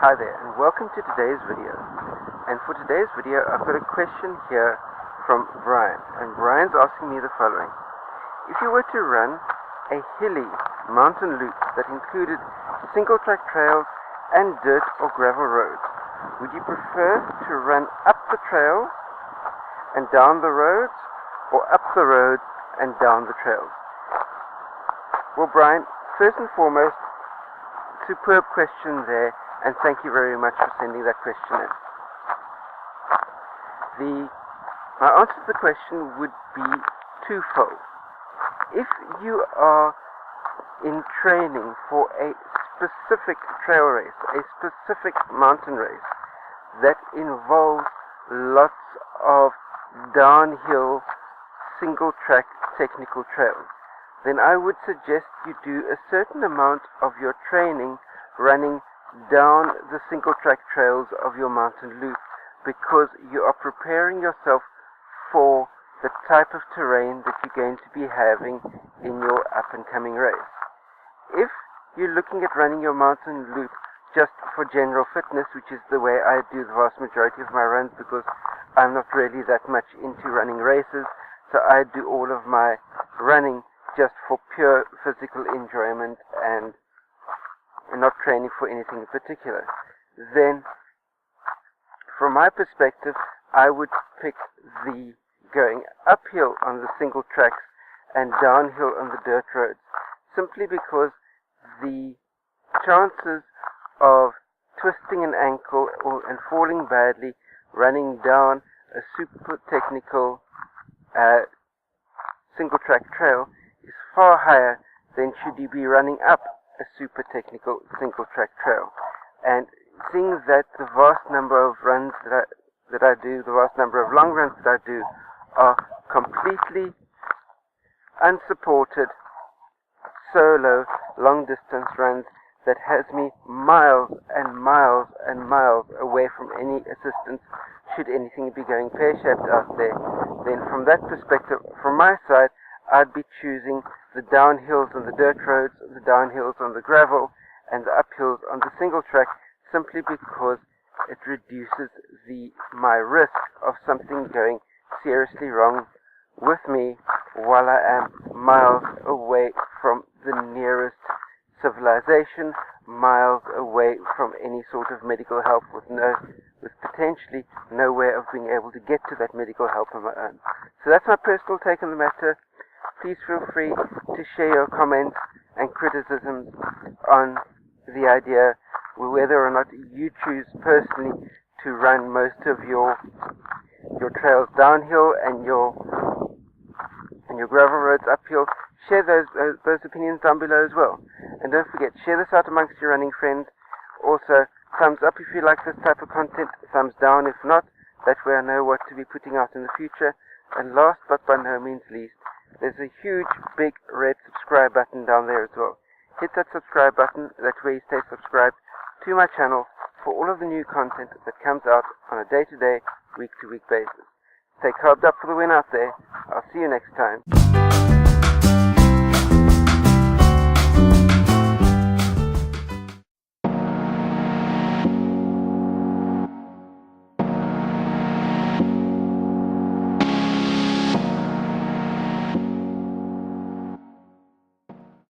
Hi there, and welcome to today's video. And for today's video, I've got a question here from Brian. And Brian's asking me the following. If you were to run a hilly mountain loop that included single track trails and dirt or gravel roads, would you prefer to run up the trails and down the roads, or up the roads and down the trails? Well, Brian, first and foremost, superb question there, and thank you very much for sending that question in. My answer to the question would be twofold. If you are in training for a specific trail race, a specific mountain race that involves lots of downhill single track technical trails, then I would suggest you do a certain amount of your training running down the single track trails of your mountain loop, because you are preparing yourself for the type of terrain that you're going to be having in your up and coming race. If you're looking at running your mountain loop just for general fitness, which is the way I do the vast majority of my runs, because I'm not really that much into running races, so I do all of my running just for pure physical enjoyment and not training for anything in particular, then from my perspective I would pick the going uphill on the single tracks and downhill on the dirt roads, simply because the chances of twisting an ankle and falling badly running down a super technical single track trail is far higher than should you be running up a super technical single track trail. And seeing that the vast number of runs that I do, the vast number of long runs that I do, are completely unsupported solo long distance runs that has me miles and miles and miles away from any assistance should anything be going pear-shaped out there, then from that perspective, from my side, I'd be choosing the downhills on the dirt roads, the downhills on the gravel, and the uphills on the single track, simply because it reduces my risk of something going seriously wrong with me while I am miles away from the nearest civilization, miles away from any sort of medical help, with potentially no way of being able to get to that medical help on my own. So that's my personal take on the matter. Please feel free to share your comments and criticisms on the idea whether or not you choose personally to run most of your trails downhill and your gravel roads uphill. Share those opinions down below as well. And don't forget, share this out amongst your running friends. Also, thumbs up if you like this type of content, thumbs down if not. That way I know what to be putting out in the future. And last but by no means least, there's a huge big red subscribe button down there as well. Hit that subscribe button, that way you stay subscribed to my channel for all of the new content that comes out on a day-to-day, week-to-week basis. Stay carved up for the win out there. I'll see you next time.